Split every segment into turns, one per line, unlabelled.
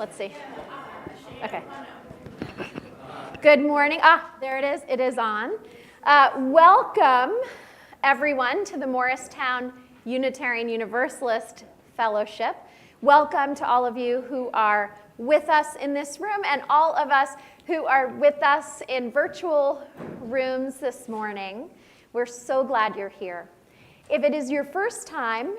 Let's see. Okay. Good morning. There it is. It is on. Welcome, everyone, to the Morristown Unitarian Universalist Fellowship. Welcome to all of you who are with us in this room and all of us who are with us in virtual rooms this morning. We're so glad you're here. If it is your first time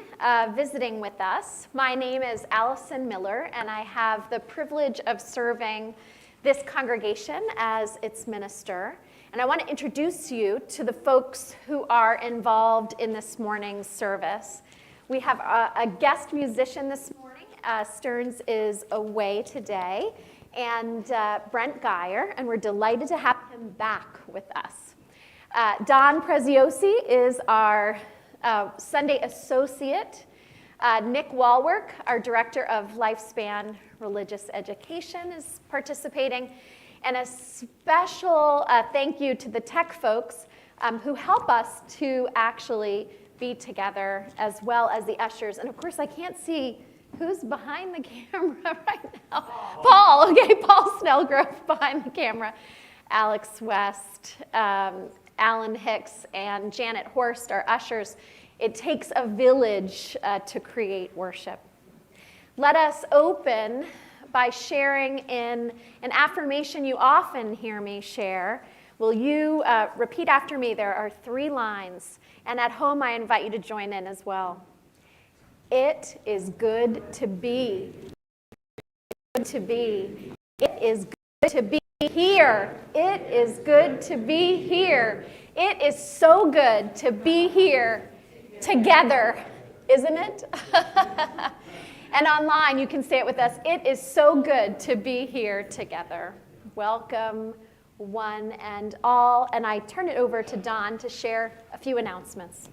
visiting with us, my name is Alison Miller, and I have the privilege of serving this congregation as its minister. And I want to introduce you to the folks who are involved in this morning's service. We have a guest musician this morning. Stearns is away today, and Brent Geyer, and we're delighted to have him back with us. Don Preziosi is our Sunday associate. Nick Walwork, our director of Lifespan Religious Education, is participating. And a special thank you to the tech folks who help us to actually be together, as well as the ushers. And of course, I can't see who's behind the camera right now. Paul, okay, Paul Snellgrove behind the camera. Alex West, Alan Hicks, and Janet Horst are ushers. It takes a village to create worship. Let us open by sharing in an affirmation you often hear me share. Will you repeat after me? There are 3 lines, and at home I invite you to join in as well. It is good to be. Good to be. It is good to be here. It is good to be here. It is so good to be here together, isn't it? And online, you can say it with us. It is so good to be here together. Welcome, one and all. And I turn it over to Don to share a few announcements.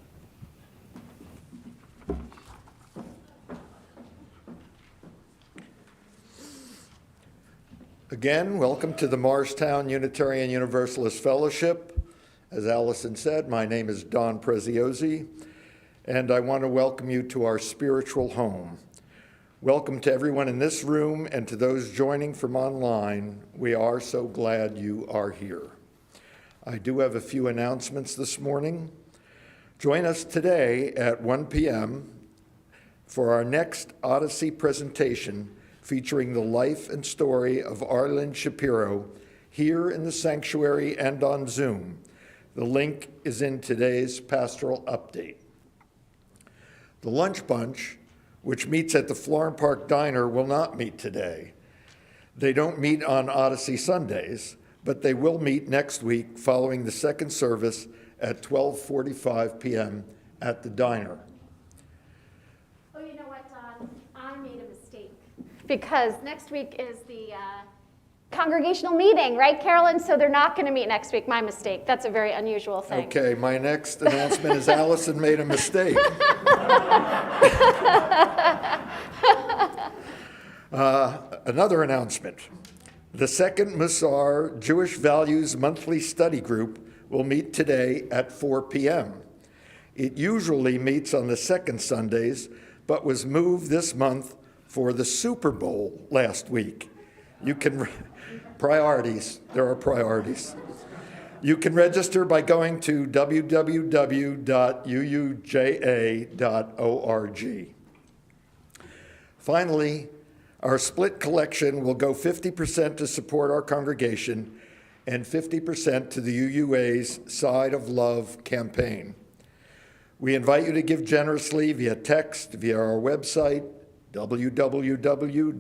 Again, welcome to the Morristown Unitarian Universalist Fellowship. As Alison said, my name is Don Preziosi, and I want to welcome you to our spiritual home. Welcome to everyone in this room and to those joining from online. We are so glad you are here. I do have a few announcements this morning. Join us today at 1 p.m. for our next Odyssey presentation featuring the life and story of Arlen Shapiro here in the sanctuary and on Zoom. The link is in today's pastoral update. The Lunch Bunch, which meets at the Florham Park Diner, will not meet today. They don't meet on Odyssey Sundays, but they will meet next week following the second service at 12:45 p.m. at the diner.
Oh, you know what, Don? I made a mistake. Because next week is the congregational meeting, right, Carolyn? So they're not going to meet next week. My mistake. That's a very unusual thing.
Okay, my next announcement is Allison made a mistake. Another announcement. The second Musar Jewish Values Monthly Study Group will meet today at 4 p.m. It usually meets on the second Sundays, but was moved this month for the Super Bowl last week. You can, priorities, there are priorities. You can register by going to www.uuja.org. Finally, our split collection will go 50% to support our congregation and 50% to the UUA's Side of Love campaign. We invite you to give generously via text, via our website, www.muuf.org,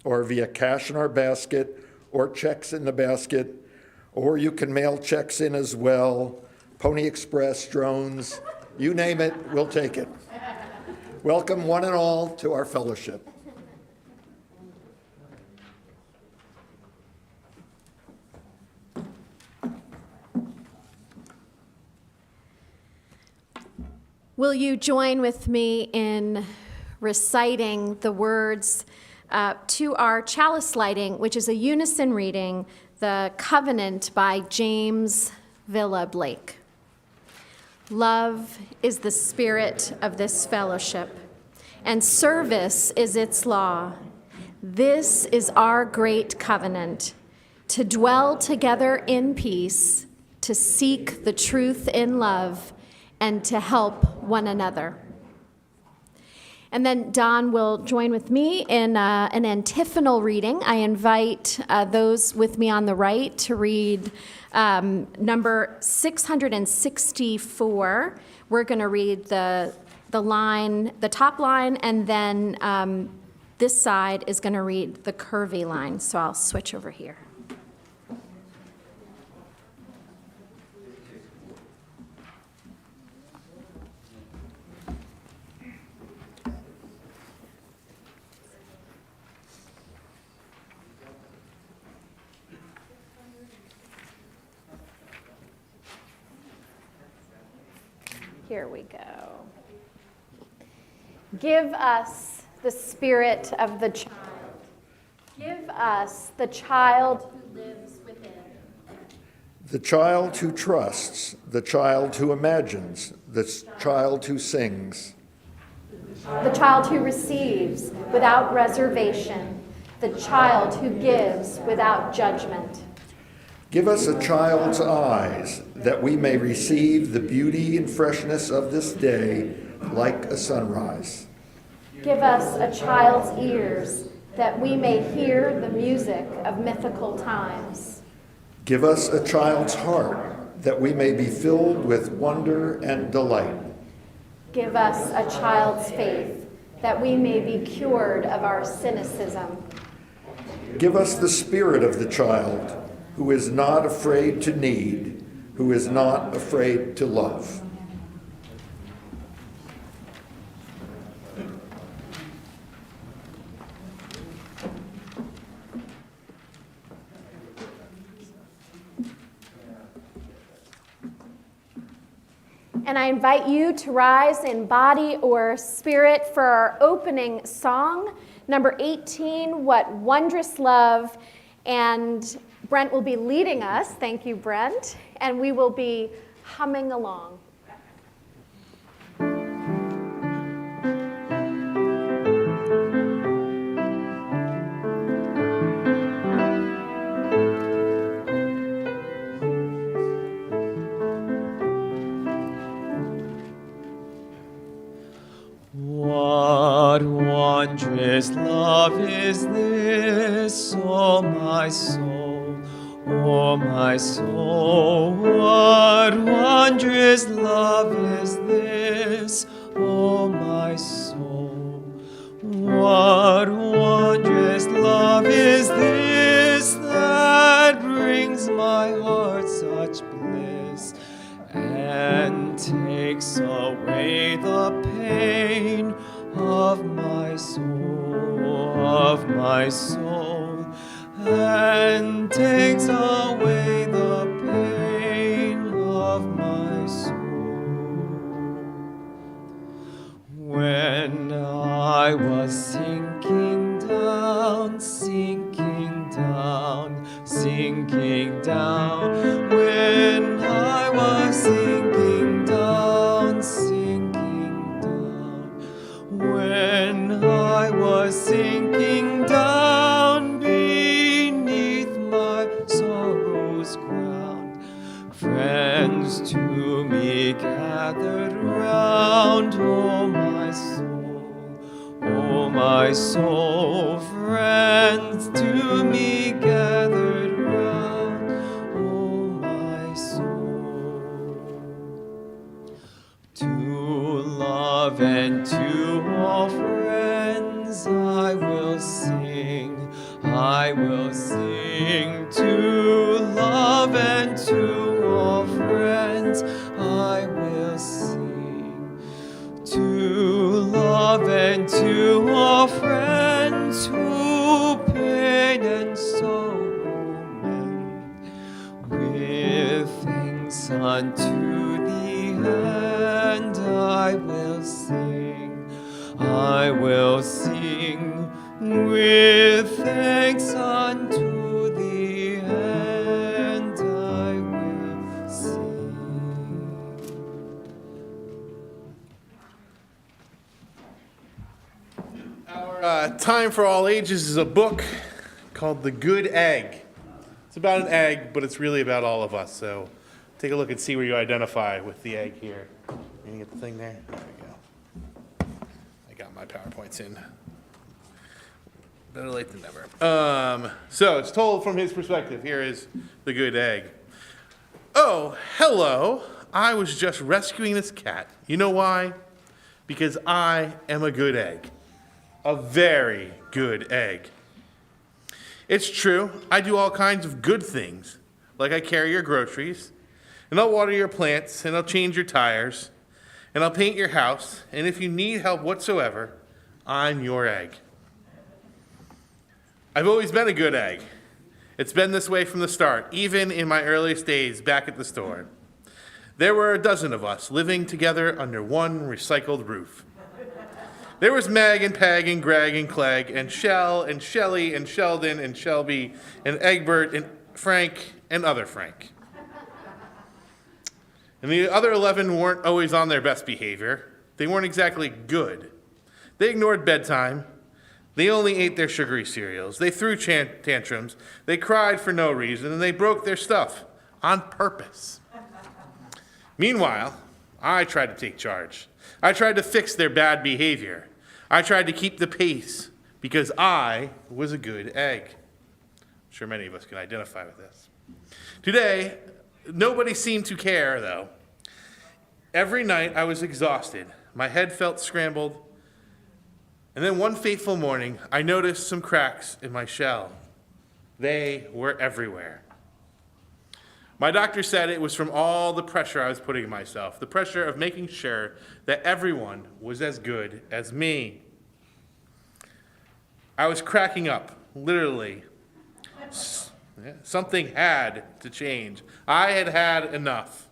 or via cash in our basket or checks in the basket, or you can mail checks in as well, Pony Express, drones, you name it, we'll take it. Welcome one and all to our fellowship.
Will you join with me in reciting the words to our chalice lighting, which is a unison reading, The Covenant by James Villa Blake. Love is the spirit of this fellowship, and service is its law. This is our great covenant, to dwell together in peace, to seek the truth in love, and to help one another. And then Don will join with me in an antiphonal reading. I invite those with me on the right to read number 664. We're going to read the top line, and then this side is going to read the curvy line. So I'll switch over here. Here we go. Give us the spirit of the child. Give us the child who lives within.
The child who trusts, the child who imagines, the child who sings.
The child who receives without reservation, the child who gives without judgment.
Give us a child's eyes, that we may receive the beauty and freshness of this day like a sunrise.
Give us a child's ears, that we may hear the music of mythical times.
Give us a child's heart, that we may be filled with wonder and delight.
Give us a child's faith, that we may be cured of our cynicism.
Give us the spirit of the child, who is not afraid to need, who is not afraid to love.
And I invite you to rise in body or spirit for our opening song, number 18, What Wondrous Love. And Brent will be leading us. Thank you, Brent. And we will be humming along.
What wondrous love is this, O my soul, O my soul? What wondrous love is this, O my soul? What wondrous love is this that brings my heart such bliss and takes away the pain of my soul, and takes away the pain of my soul. When I was sinking down, when I was sinking down, when I was sinking down beneath my sorrow's ground, friends to me gathered round. Oh my soul, friends to me gathered round. Oh my soul, to love and to all friends I will sing, to love and to all friends I will sing, to love and to all friends who pain and sorrow made, with thanks unto the end I will sing, with thanks unto the end I will sing.
Our Time for All Ages is a book called The Good Egg. It's about an egg, but it's really about all of us. So take a look and see where you identify with the egg here. You get the thing there? There we go. I got my PowerPoints in. Better late than never. So it's told from his perspective. Here is the good egg. Oh, hello. I was just rescuing this cat. You know why? Because I am a good egg. A very good egg. It's true, I do all kinds of good things, like I carry your groceries, and I'll water your plants, and I'll change your tires, and I'll paint your house, and if you need help whatsoever, I'm your egg. I've always been a good egg. It's been this way from the start, even in my earliest days back at the store. There were a dozen of us living together under one recycled roof. There was Meg and Peg and Greg and Clegg and Shell and Shelley and Sheldon and Shelby and Egbert and Frank and other Frank. And the other 11 weren't always on their best behavior. They weren't exactly good. They ignored bedtime. They only ate their sugary cereals. They threw tantrums. They cried for no reason, and they broke their stuff on purpose. Meanwhile, I tried to take charge. I tried to fix their bad behavior. I tried to keep the pace because I was a good egg. I'm sure many of us can identify with this. Today, nobody seemed to care, though. Every night I was exhausted. My head felt scrambled. And then one fateful morning, I noticed some cracks in my shell. They were everywhere. My doctor said it was from all the pressure I was putting on myself, the pressure of making sure that everyone was as good as me. I was cracking up, literally. Something had to change. I had had enough.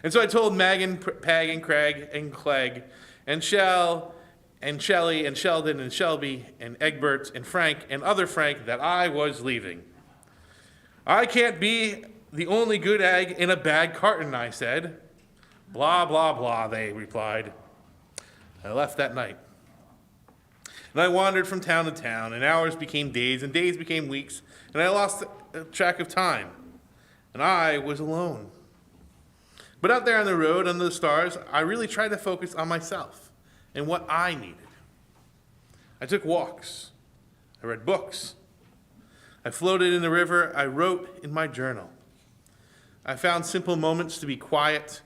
And so I told Meg and Peg and Craig and Clegg and Shell and Shelley and Sheldon and Shelby and Egbert and Frank and other Frank that I was leaving. I can't be the only good egg in a bad carton, I said. Blah, blah, blah, they replied. I left that night. And I wandered from town to town, and hours became days, and days became weeks, and I lost track of time. And I was alone. But out there on the road, under the stars, I really tried to focus on myself and what I needed. I took walks. I read books. I floated in the river. I wrote in my journal. I found simple moments to be quiet.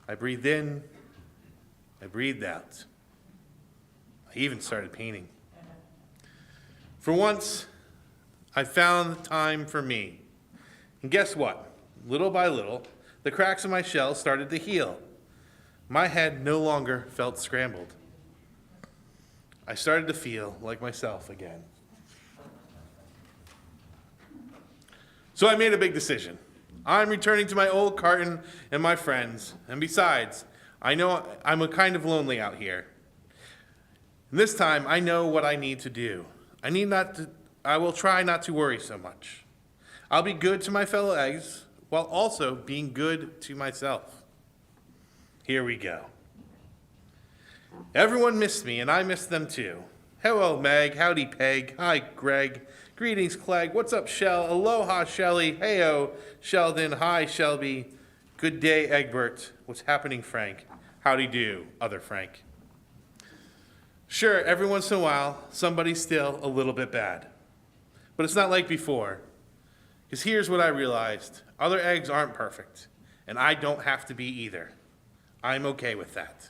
I breathed in. I breathed out. I even started painting. For once, I found time for me. And guess what? Little by little, the cracks in my shell started to heal. My head no longer felt scrambled. I started to feel like myself again. So I made a big decision. I'm returning to my old carton and my friends. And besides, I know I'm kind of lonely out here. And this time, I know what I need to do. I will try not to worry so much. I'll be good to my fellow eggs while also being good to myself. Here we go. Everyone missed me, and I missed them too. Hello, Meg. Howdy, Peg. Hi, Greg. Greetings, Clegg. What's up, Shell? Aloha, Shelly. Heyo, Sheldon. Hi, Shelby. Good day, Egbert. What's happening, Frank? Howdy do, other Frank. Sure, every once in a while, somebody's still a little bit bad. But it's not like before. Because here's what I realized. Other eggs aren't perfect, and I don't have to be either. I'm okay with that.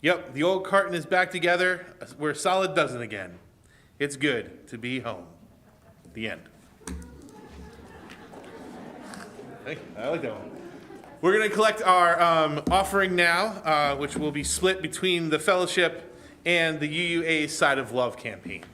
Yep, the old carton is back together. We're a solid dozen again. It's good to be home. The end. Hey, I like that one. We're going to collect our offering now, which will be split between the fellowship and the UUA's Side of Love campaign.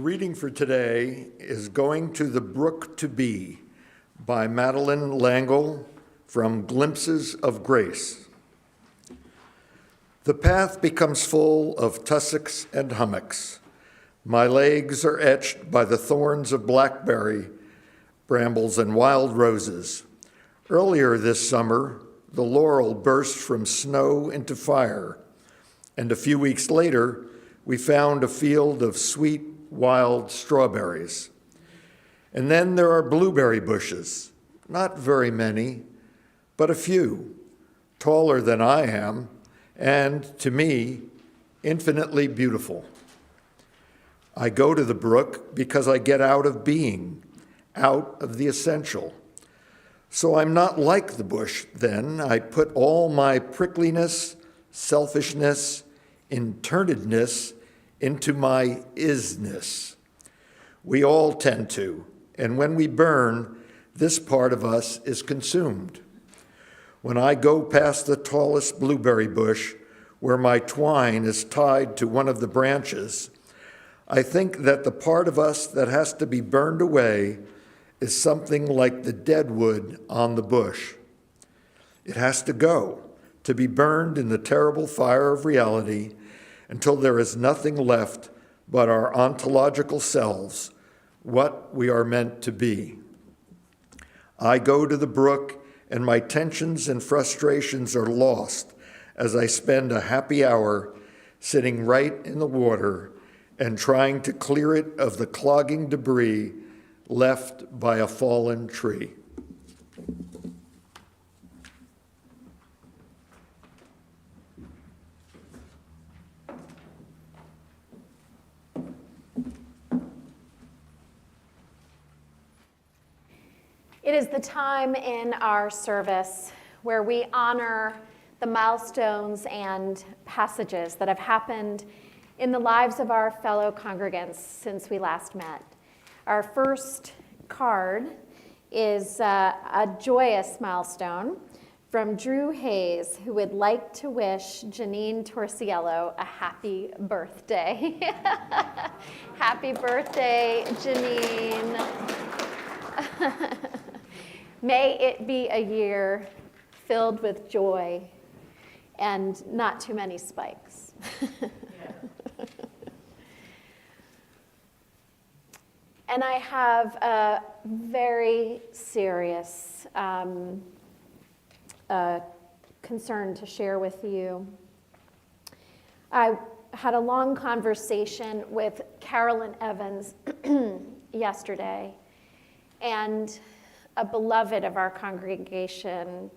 reading for today is Going to the Brook to Be by Madeline Langle from Glimpses of Grace. The path becomes full of tussocks and hummocks. My legs are etched by the thorns of blackberry, brambles, and wild roses. Earlier this summer, the laurel burst from snow into fire, and a few weeks later, we found a field of sweet, wild strawberries. And then there are blueberry bushes, not very many, but a few, taller than I am, and to me, infinitely beautiful. I go to the brook because I get out of being, out of the essential. So I'm not like the bush then. I put all my prickliness, selfishness, internedness into my isness. We all tend to, and when we burn, this part of us is consumed. When I go past the tallest blueberry bush, where my twine is tied to one of the branches, I think that the part of us that has to be burned away is something like the dead wood on the bush. It has to go, to be burned in the terrible fire of reality until there is nothing left but our ontological selves, what we are meant to be. I go to the brook, and my tensions and frustrations are lost as I spend a happy hour sitting right in the water and trying to clear it of the clogging debris left by a fallen tree.
It is the time in our service where we honor the milestones and passages that have happened in the lives of our fellow congregants since we last met. Our first card is a joyous milestone from Drew Hayes, who would like to wish Janine Torciello a happy birthday. Happy birthday, Janine. May it be a year filled with joy and not too many spikes. And I have a very serious concern to share with you. I had a long conversation with Carolyn Evans yesterday, and a beloved of our congregation,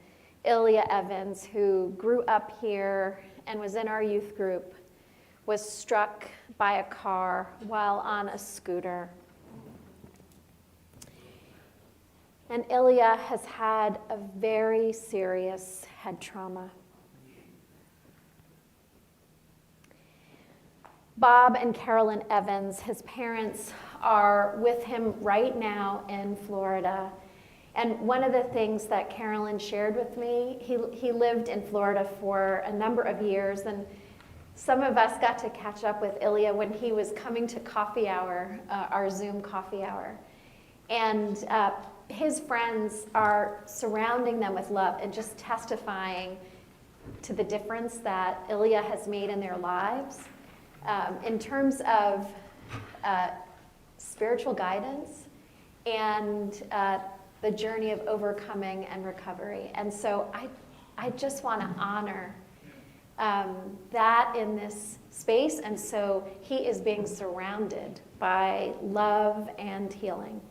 Ilya Evans, who grew up here and was in our youth group, was struck by a car while on a scooter. And Ilya has had a very serious head trauma. Bob and Carolyn Evans, his parents, are with him right now in Florida. And one of the things that Carolyn shared with me, he lived in Florida for a number of years, and some of us got to catch up with Ilya when he was coming to coffee hour, our Zoom coffee hour. And his friends are surrounding them with love and just testifying to the difference that Ilya has made in their lives in terms of spiritual guidance and the journey of overcoming and recovery. And so I just want to honor that in this space. And so he is being surrounded by love and healing.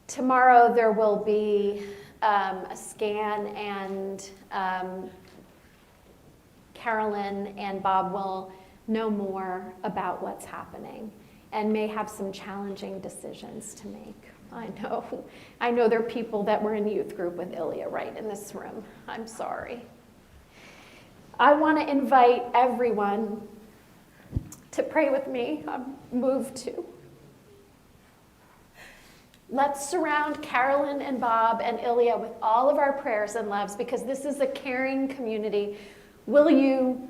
Tomorrow there will be a scan, and Carolyn and Bob will know more about what's happening and may have some challenging decisions to make. I know there are people that were in youth group with Ilya right in this room. I'm sorry. I want to invite everyone to pray with me. I'm moved to. Let's surround Carolyn and Bob and Ilya with all of our prayers and loves, because this is a caring community. Will you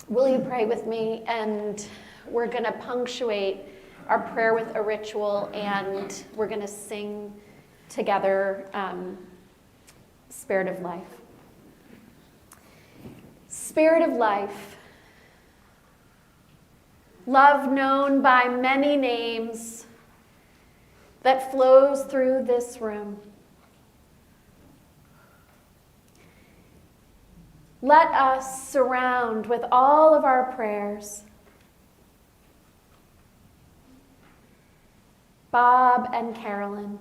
pray with me, and we're going to punctuate our prayer with a ritual, and we're going to sing together Spirit of Life. Spirit of life, love known by many names that flows through this room. Let us surround with all of our prayers Bob and Carolyn.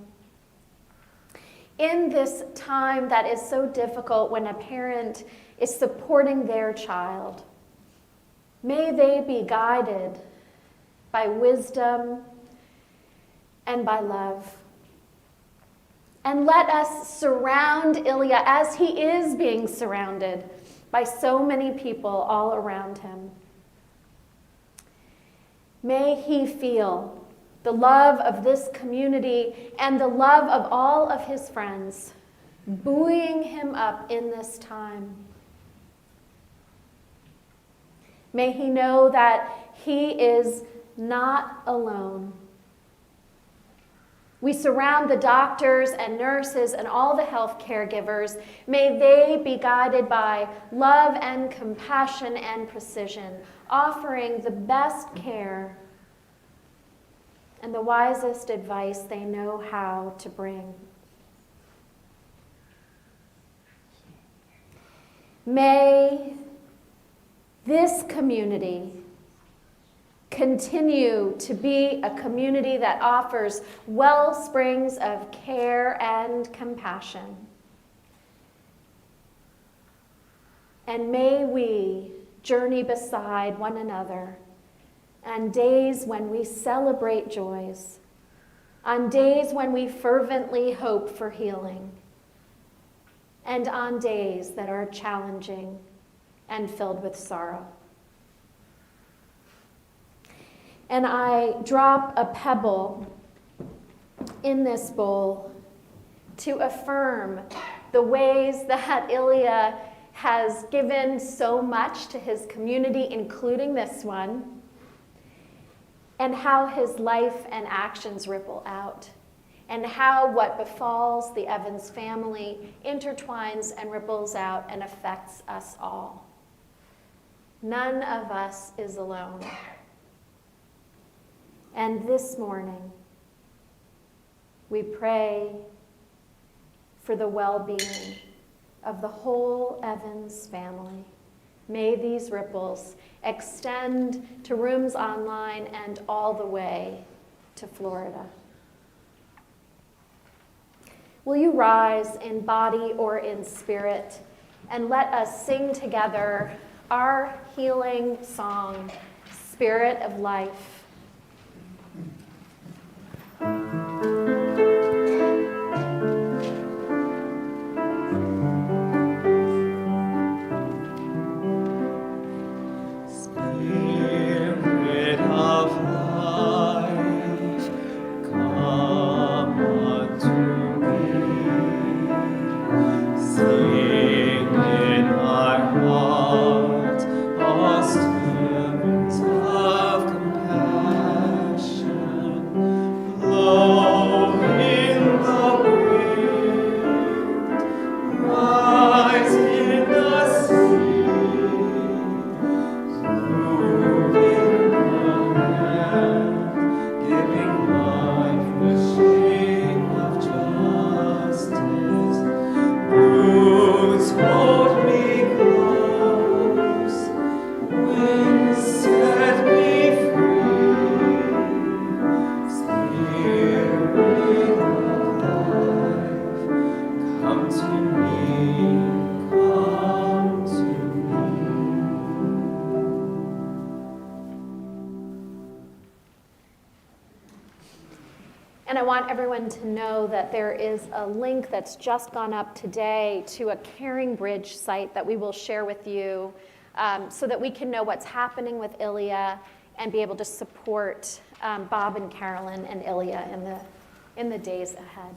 In this time that is so difficult when a parent is supporting their child, may they be guided by wisdom and by love. And let us surround Ilya as he is being surrounded by so many people all around him. May he feel the love of this community and the love of all of his friends buoying him up in this time. May he know that he is not alone. We surround the doctors and nurses and all the health caregivers. May they be guided by love and compassion and precision, offering the best care and the wisest advice they know how to bring. May this community continue to be a community that offers well springs of care and compassion. And may we journey beside one another on days when we celebrate joys, on days when we fervently hope for healing, and on days that are challenging and filled with sorrow. And I drop a pebble in this bowl to affirm the ways that Ilya has given so much to his community, including this one, and how his life and actions ripple out, and how what befalls the Evans family intertwines and ripples out and affects us all. None of us is alone. And this morning, we pray for the well-being of the whole Evans family. May these ripples extend to rooms online and all the way to Florida. Will you rise in body or in spirit, and let us sing together our healing song, Spirit of Life.
Spirit of life, come unto me. Sing in my heart all streams of compassion. Blow in the wind, rise in the sea. Giving life the shape of justice, roots hold me close, winds set me free. Spirit of life, come to me, come to me.
And I want everyone to know that there is a link that's just gone up today to a Caring Bridge site that we will share with you so that we can know what's happening with Ilya and be able to support Bob and Carolyn and Ilya in the days ahead.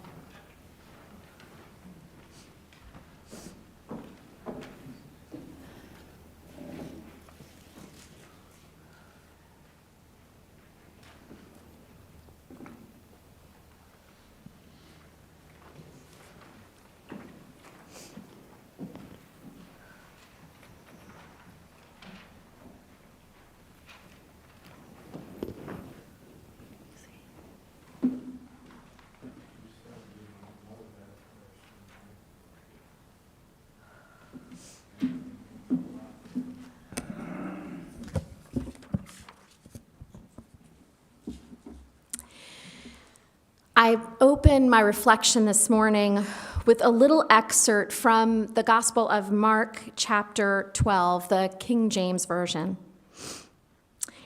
I open my reflection this morning with a little excerpt from the Gospel of Mark, chapter 12, the King James Version.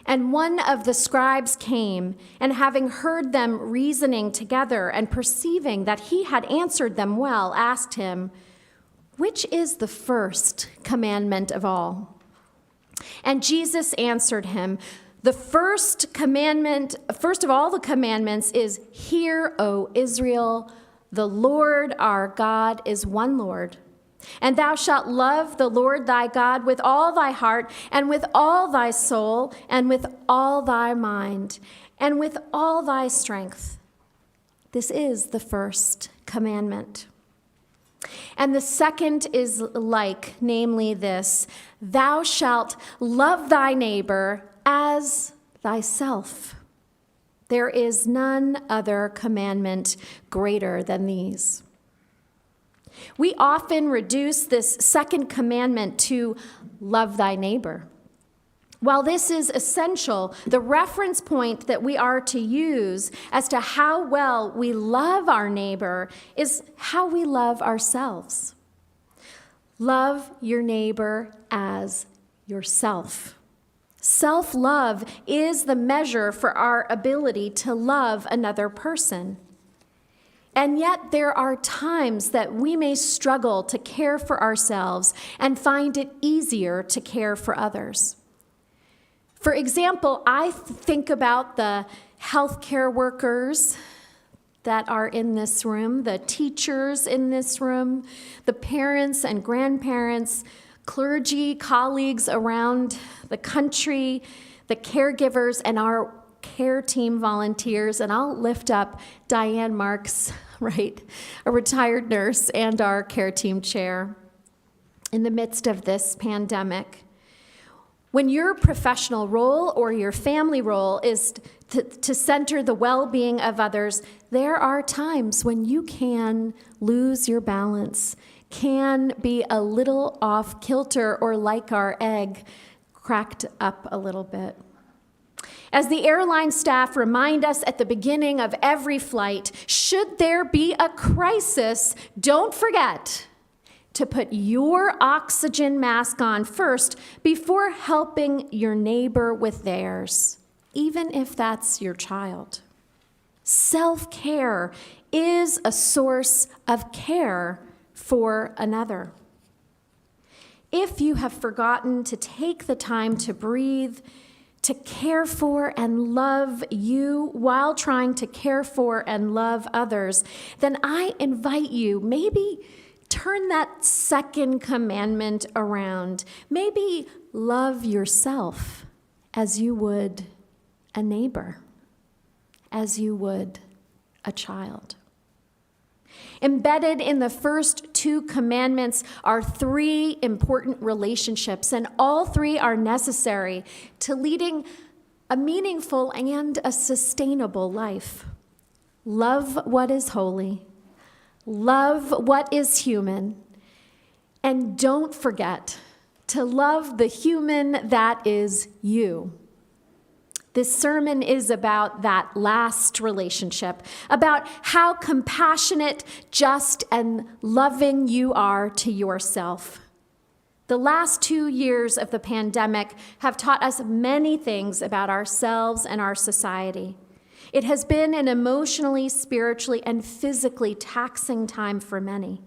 And one of the scribes came, and having heard them reasoning together and perceiving that he had answered them well, asked him, "Which is the first commandment of all?" And Jesus answered him, "The first commandment, first of all the commandments is, Hear, O Israel, the Lord our God is one Lord. And thou shalt love the Lord thy God with all thy heart, and with all thy soul, and with all thy mind, and with all thy strength." This is the first commandment. And the second is like, namely this, "Thou shalt love thy neighbor as thyself." There is none other commandment greater than these. We often reduce this second commandment to love thy neighbor. While this is essential, the reference point that we are to use as to how well we love our neighbor is how we love ourselves. Love your neighbor as yourself. Self-love is the measure for our ability to love another person. And yet there are times that we may struggle to care for ourselves and find it easier to care for others. For example, I think about the healthcare workers that are in this room, the teachers in this room, the parents and grandparents, clergy, colleagues around the country, the caregivers, and our care team volunteers. And I'll lift up Diane Marks, right, a retired nurse and our care team chair in the midst of this pandemic. When your professional role or your family role is to center the well-being of others, there are times when you can lose your balance, can be a little off kilter, or like our egg, cracked up a little bit. As the airline staff remind us at the beginning of every flight, should there be a crisis, don't forget to put your oxygen mask on first before helping your neighbor with theirs, even if that's your child. Self-care is a source of care for another. If you have forgotten to take the time to breathe, to care for and love you while trying to care for and love others, then I invite you, maybe turn that second commandment around. Maybe love yourself as you would a neighbor, as you would a child. Embedded in the first two commandments are three important relationships, and all three are necessary to leading a meaningful and a sustainable life. Love what is holy, love what is human, and don't forget to love the human that is you. This sermon is about that last relationship, about how compassionate, just, and loving you are to yourself. The last 2 years of the pandemic have taught us many things about ourselves and our society. It has been an emotionally, spiritually, and physically taxing time for many.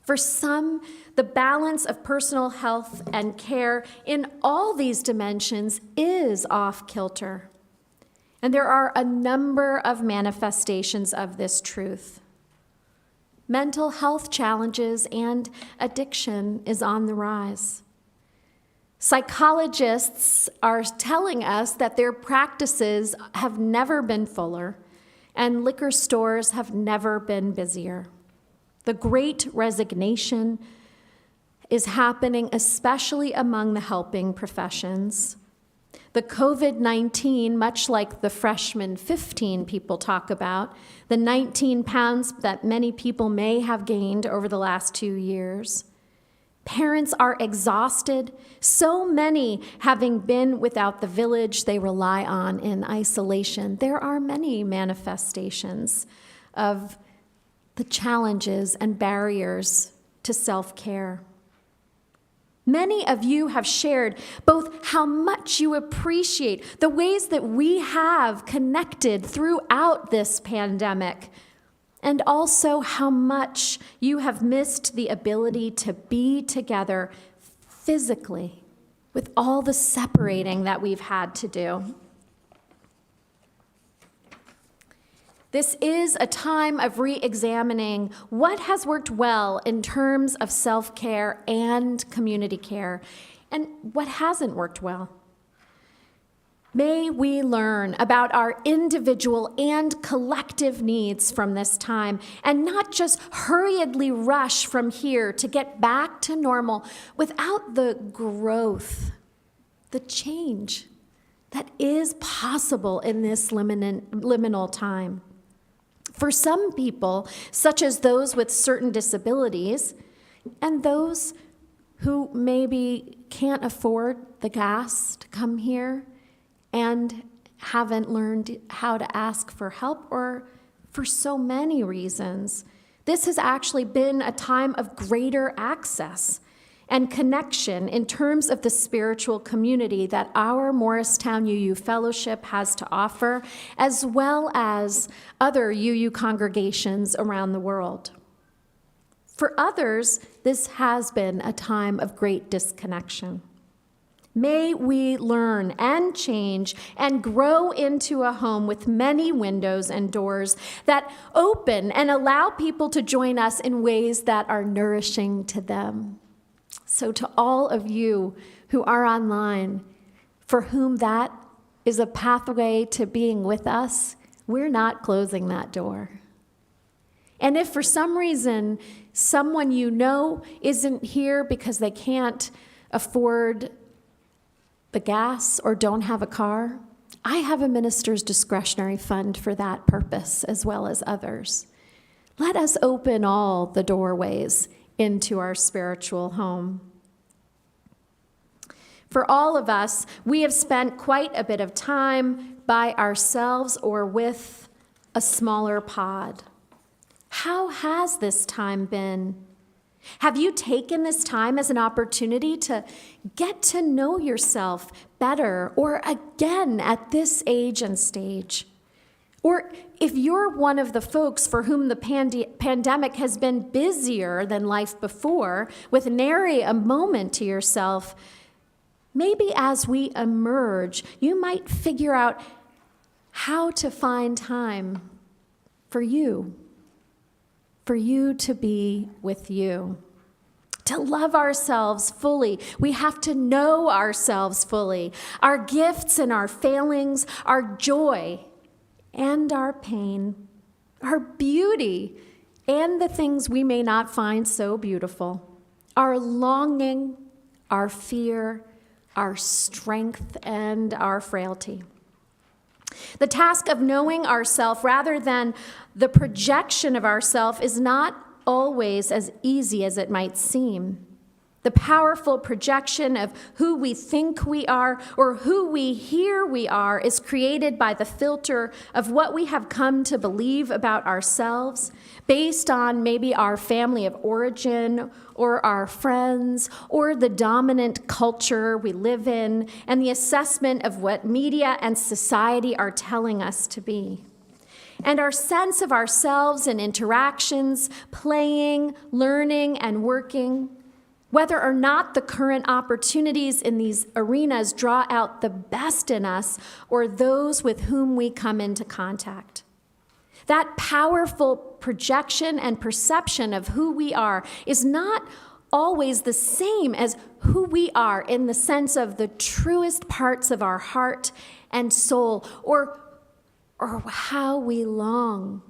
For some, the balance of personal health and care in all these dimensions is off kilter. And there are a number of manifestations of this truth. Mental health challenges and addiction is on the rise. Psychologists are telling us that their practices have never been fuller, and liquor stores have never been busier. The Great Resignation is happening especially among the helping professions. The COVID-19, much like the freshman 15 people talk about, the 19 pounds that many people may have gained over the last 2 years, Parents are exhausted, so many having been without the village they rely on in isolation. There are many manifestations of the challenges and barriers to self-care. Many of you have shared both how much you appreciate the ways that we have connected throughout this pandemic, and also how much you have missed the ability to be together physically with all the separating that we've had to do. This is a time of re-examining what has worked well in terms of self-care and community care, and what hasn't worked well. May we learn about our individual and collective needs from this time, and not just hurriedly rush from here to get back to normal without the growth, the change that is possible in this liminal time. For some people, such as those with certain disabilities, and those who maybe can't afford the gas to come here and haven't learned how to ask for help, or for so many reasons, this has actually been a time of greater access and connection in terms of the spiritual community that our Morristown UU Fellowship has to offer, as well as other UU congregations around the world. For others, this has been a time of great disconnection. May we learn and change and grow into a home with many windows and doors that open and allow people to join us in ways that are nourishing to them. So to all of you who are online, for whom that is a pathway to being with us, we're not closing that door. And if for some reason someone you know isn't here because they can't afford the gas or don't have a car, I have a minister's discretionary fund for that purpose, as well as others. Let us open all the doorways into our spiritual home. For all of us, we have spent quite a bit of time by ourselves or with a smaller pod. How has this time been? Have you taken this time as an opportunity to get to know yourself better, or again at this age and stage? Or if you're one of the folks for whom the pandemic has been busier than life before, with nary a moment to yourself, maybe as we emerge, you might figure out how to find time for you to be with you. To love ourselves fully, we have to know ourselves fully, our gifts and our failings, our joy and our pain, our beauty and the things we may not find so beautiful, our longing, our fear, our strength, and our frailty. The task of knowing ourself rather than the projection of ourself is not always as easy as it might seem. The powerful projection of who we think we are or who we hear we are is created by the filter of what we have come to believe about ourselves based on maybe our family of origin or our friends or the dominant culture we live in and the assessment of what media and society are telling us to be. And our sense of ourselves in interactions, playing, learning, and working, whether or not the current opportunities in these arenas draw out the best in us or those with whom we come into contact. That powerful projection and perception of who we are is not always the same as who we are in the sense of the truest parts of our heart and soul, or how we long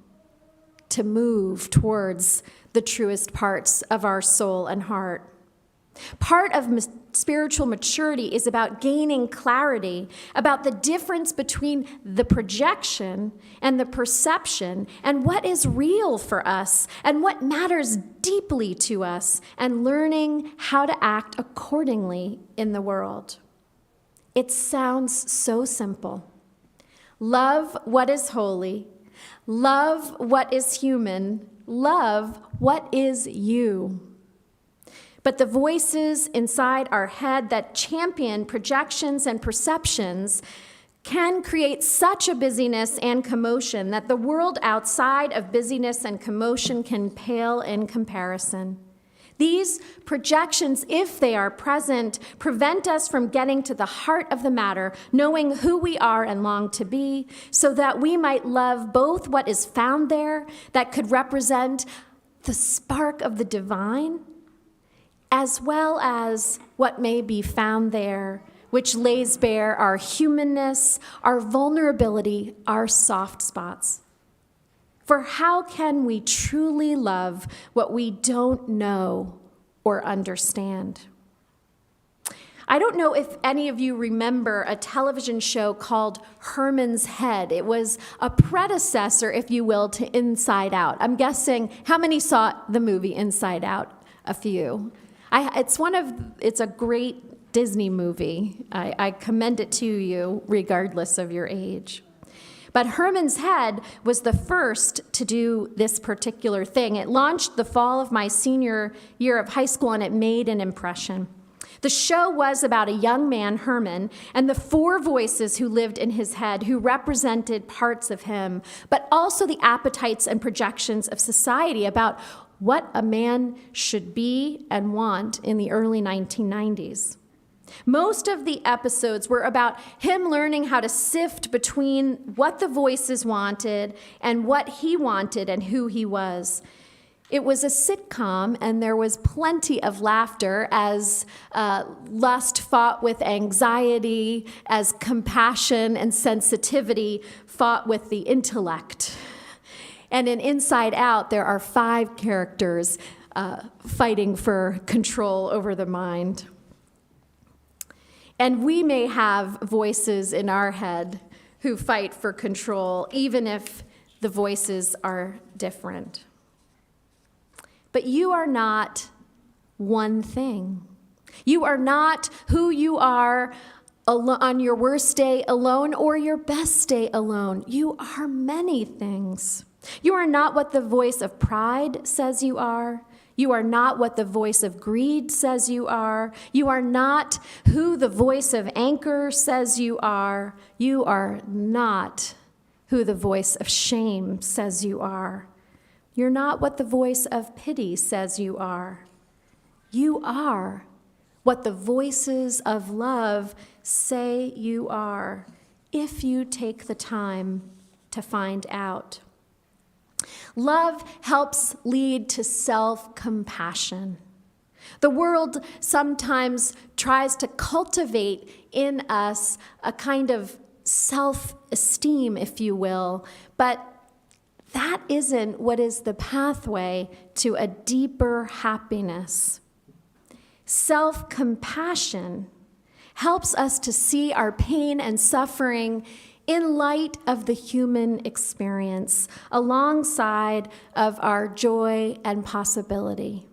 to move towards the truest parts of our soul and heart. Part of spiritual maturity is about gaining clarity about the difference between the projection and the perception and what is real for us and what matters deeply to us, and learning how to act accordingly in the world. It sounds so simple. Love what is holy, love what is human, love what is you. But the voices inside our head that champion projections and perceptions can create such a busyness and commotion that the world outside of busyness and commotion can pale in comparison. These projections, if they are present, prevent us from getting to the heart of the matter, knowing who we are and long to be, so that we might love both what is found there that could represent the spark of the divine, as well as what may be found there, which lays bare our humanness, our vulnerability, our soft spots. For how can we truly love what we don't know or understand? I don't know if any of you remember a television show called Herman's Head. It was a predecessor, if you will, to Inside Out. I'm guessing, how many saw the movie Inside Out? A few. It's a great Disney movie. I commend it to you regardless of your age. But Herman's Head was the first to do this particular thing. It launched the fall of my senior year of high school, and it made an impression. The show was about a young man, Herman, and the four voices who lived in his head, who represented parts of him, but also the appetites and projections of society about what a man should be and want in the early 1990s. Most of the episodes were about him learning how to sift between what the voices wanted and what he wanted and who he was. It was a sitcom, and there was plenty of laughter as lust fought with anxiety, as compassion and sensitivity fought with the intellect. And in Inside Out, there are 5 characters fighting for control over the mind. And we may have voices in our head who fight for control, even if the voices are different. But you are not one thing. You are not who you are on your worst day alone or your best day alone. You are many things. You are not what the voice of pride says you are. You are not what the voice of greed says you are. You are not who the voice of anger says you are. You are not who the voice of shame says you are. You're not what the voice of pity says you are. You are what the voices of love say you are, if you take the time to find out. Love helps lead to self-compassion. The world sometimes tries to cultivate in us a kind of self-esteem, if you will, but that isn't what is the pathway to a deeper happiness. Self-compassion helps us to see our pain and suffering in light of the human experience, alongside of our joy and possibility.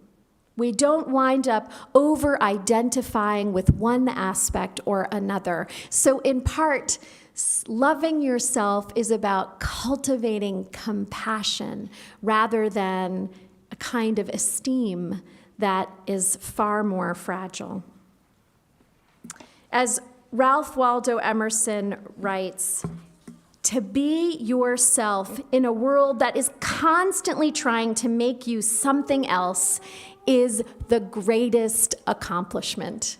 We don't wind up over-identifying with one aspect or another. So in part, loving yourself is about cultivating compassion rather than a kind of esteem that is far more fragile. As Ralph Waldo Emerson writes, to be yourself in a world that is constantly trying to make you something else is the greatest accomplishment.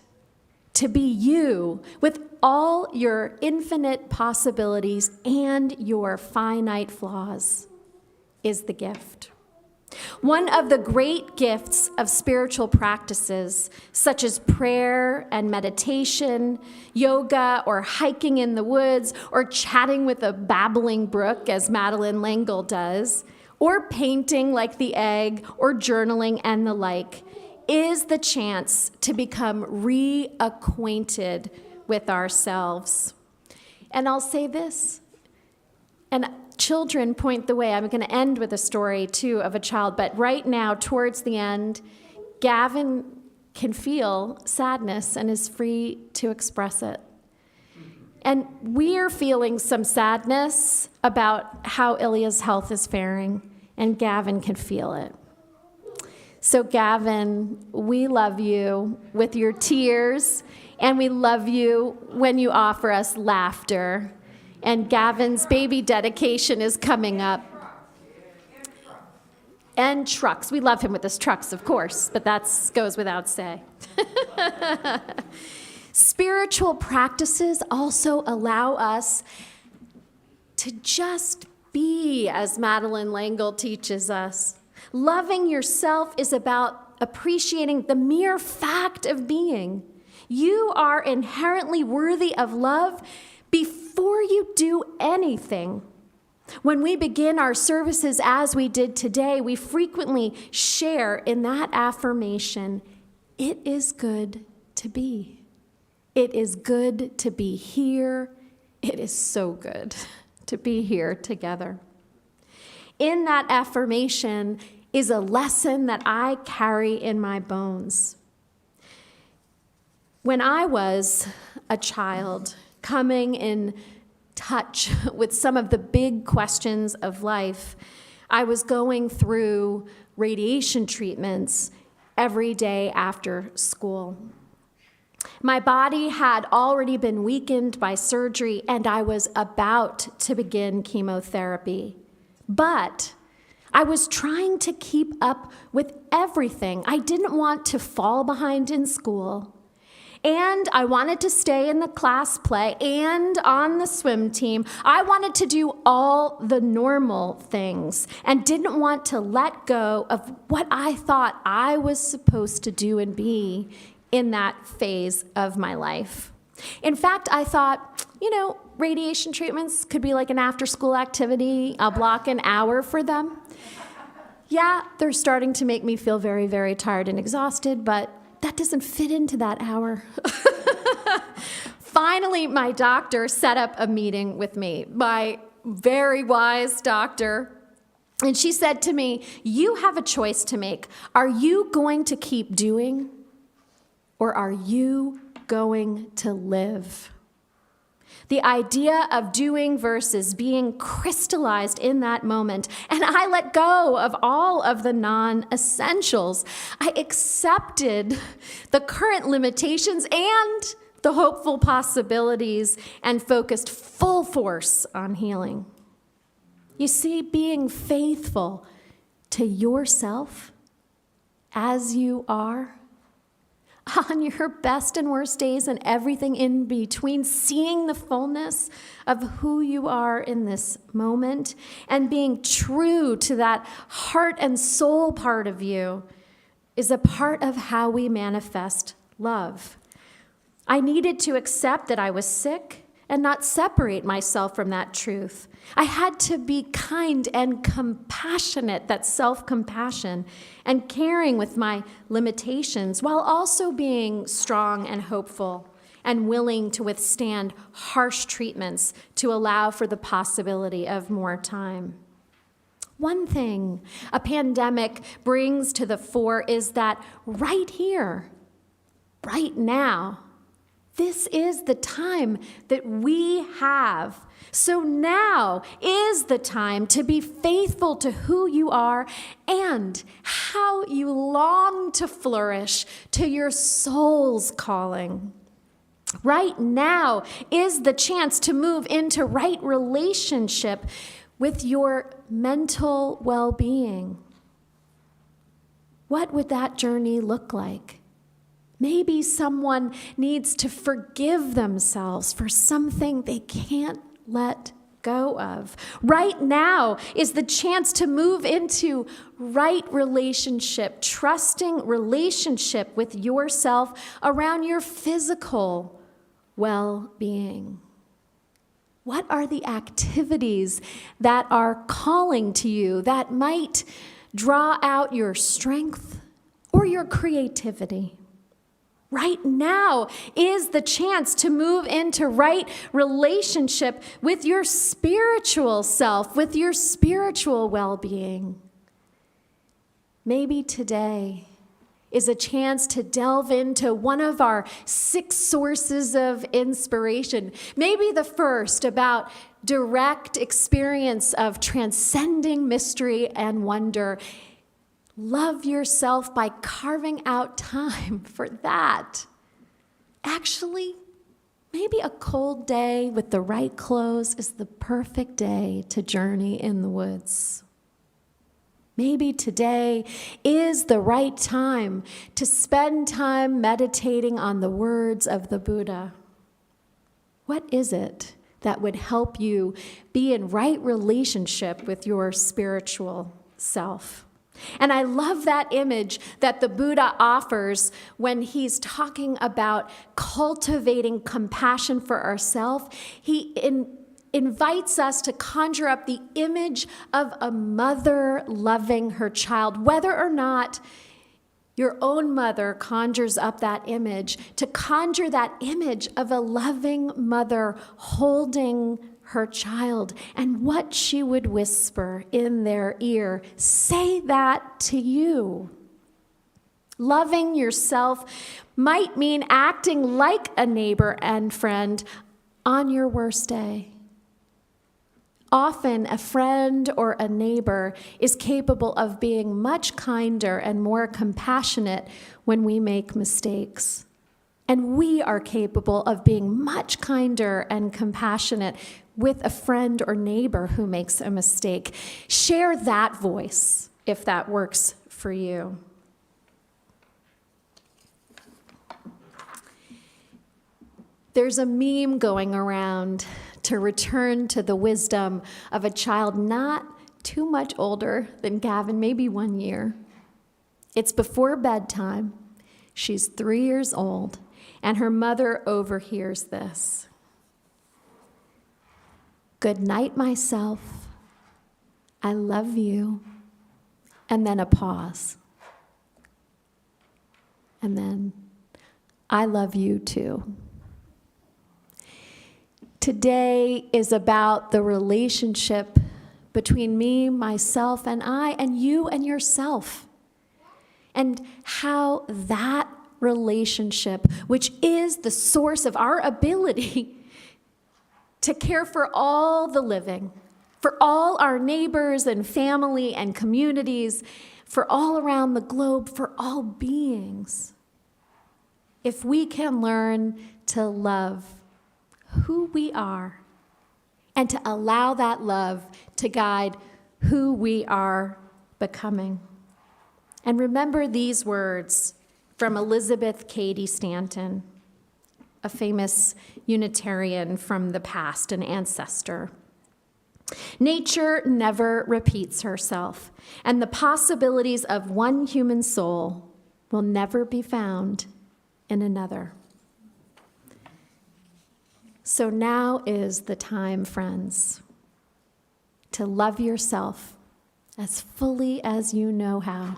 To be you with all your infinite possibilities and your finite flaws is the gift. One of the great gifts of spiritual practices, such as prayer and meditation, yoga, or hiking in the woods, or chatting with a babbling brook, as Madeleine L'Engle does, or painting like the egg, or journaling and the like, is the chance to become reacquainted with ourselves. And I'll say this, and children point the way. I'm going to end with a story, too, of a child, but right now, towards the end, Gavin can feel sadness and is free to express it. And we're feeling some sadness about how Ilya's health is faring, and Gavin can feel it. So Gavin, we love you with your tears, and we love you when you offer us laughter. And Gavin's baby dedication is coming up. And trucks. We love him with his trucks, of course, but that goes without say. Spiritual practices also allow us to just be, as Madeleine L'Engle teaches us. Loving yourself is about appreciating the mere fact of being. You are inherently worthy of love before you do anything. When we begin our services as we did today, we frequently share in that affirmation, it is good to be. It is good to be here. It is so good to be here together. In that affirmation is a lesson that I carry in my bones. When I was a child, coming in touch with some of the big questions of life, I was going through radiation treatments every day after school. My body had already been weakened by surgery, and I was about to begin chemotherapy. But I was trying to keep up with everything. I didn't want to fall behind in school. And I wanted to stay in the class play and on the swim team. I wanted to do all the normal things and didn't want to let go of what I thought I was supposed to do and be in that phase of my life. In fact, I thought, radiation treatments could be like an after-school activity. I'll block an hour for them. Yeah, they're starting to make me feel very, very tired and exhausted, but that doesn't fit into that hour. Finally, my doctor set up a meeting with me, my very wise doctor. And she said to me, you have a choice to make. Are you going to keep doing, or are you going to live? The idea of doing versus being crystallized in that moment, and I let go of all of the non-essentials. I accepted the current limitations and the hopeful possibilities and focused full force on healing. You see, being faithful to yourself as you are, on your best and worst days and everything in between, seeing the fullness of who you are in this moment and being true to that heart and soul part of you is a part of how we manifest love. I needed to accept that I was sick and not separate myself from that truth. I had to be kind and compassionate, that self-compassion, and caring with my limitations, while also being strong and hopeful and willing to withstand harsh treatments to allow for the possibility of more time. One thing a pandemic brings to the fore is that right here, right now, this is the time that we have. So now is the time to be faithful to who you are and how you long to flourish to your soul's calling. Right now is the chance to move into right relationship with your mental well-being. What would that journey look like? Maybe someone needs to forgive themselves for something they can't let go of. Right now is the chance to move into right relationship, trusting relationship with yourself around your physical well-being. What are the activities that are calling to you that might draw out your strength or your your creativity. Right now is the chance to move into right relationship with your spiritual self, with your spiritual well-being. Maybe today is a chance to delve into one of our 6 sources of inspiration. Maybe the first about direct experience of transcending mystery and wonder. Love yourself by carving out time for that. Actually, maybe a cold day with the right clothes is the perfect day to journey in the woods. Maybe today is the right time to spend time meditating on the words of the Buddha. What is it that would help you be in right relationship with your spiritual self? And I love that image that the Buddha offers when he's talking about cultivating compassion for ourselves. He invites us to conjure up the image of a mother loving her child, whether or not your own mother conjures up that image, to conjure that image of a loving mother holding her child and what she would whisper in their ear. Say that to you. Loving yourself might mean acting like a neighbor and friend on your worst day. Often, a friend or a neighbor is capable of being much kinder and more compassionate when we make mistakes. And we are capable of being much kinder and compassionate with a friend or neighbor who makes a mistake. Share that voice if that works for you. There's a meme going around to return to the wisdom of a child not too much older than Gavin, maybe 1 year. It's before bedtime. She's 3 years old, and her mother overhears this. Good night, myself. I love you. And then a pause. And then, I love you too. Today is about the relationship between me, myself, and I, and you and yourself. And how that relationship, which is the source of our ability to care for all the living, for all our neighbors and family and communities, for all around the globe, for all beings. If we can learn to love who we are and to allow that love to guide who we are becoming. And remember these words from Elizabeth Cady Stanton, a famous Unitarian from the past, an ancestor. Nature never repeats herself, and the possibilities of one human soul will never be found in another. So now is the time, friends, to love yourself as fully as you know how.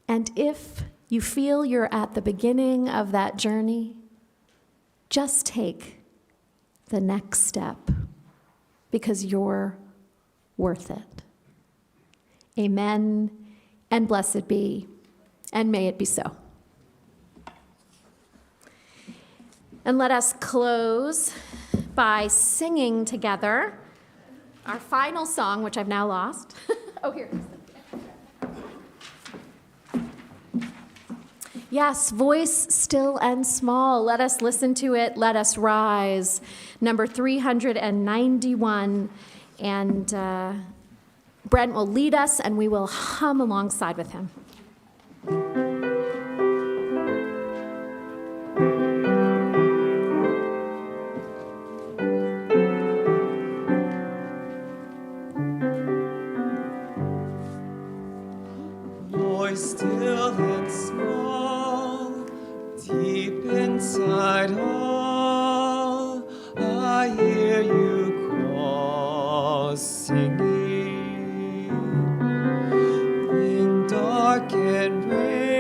And if you feel you're at the beginning of that journey, just take the next step because you're worth it. Amen, and blessed be, and may it be so. And let us close by singing together our final song, which I've now lost. Oh, here. Yes, voice still and small. Let us listen to it. Let us rise. Number 391. And Brent will lead us, and we will hum alongside with him.
Still and small, deep inside all, I hear you call, singing in dark and rain.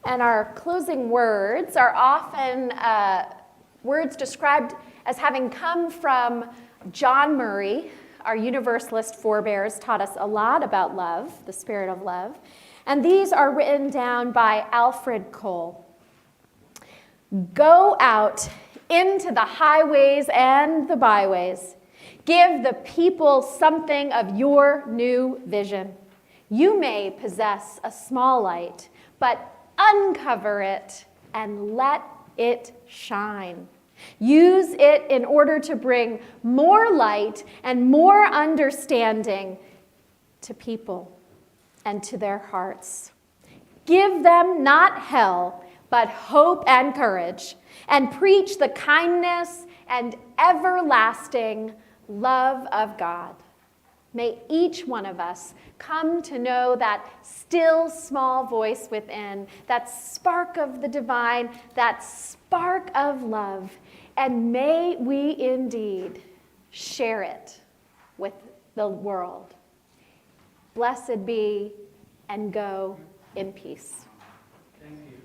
And our closing words are often words described as having come from John Murray. Our Universalist forebears taught us a lot about love, the spirit of love. And these are written down by Alfred Cole. Go out into the highways and the byways. Give the people something of your new vision. You may possess a small light, but uncover it and let it shine. Use it in order to bring more light and more understanding to people and to their hearts. Give them not hell, but hope and courage, and preach the kindness and everlasting love of God. May each one of us come to know that still small voice within, that spark of the divine, that spark of love, and may we indeed share it with the world. Blessed be, and go in peace.
Thank you.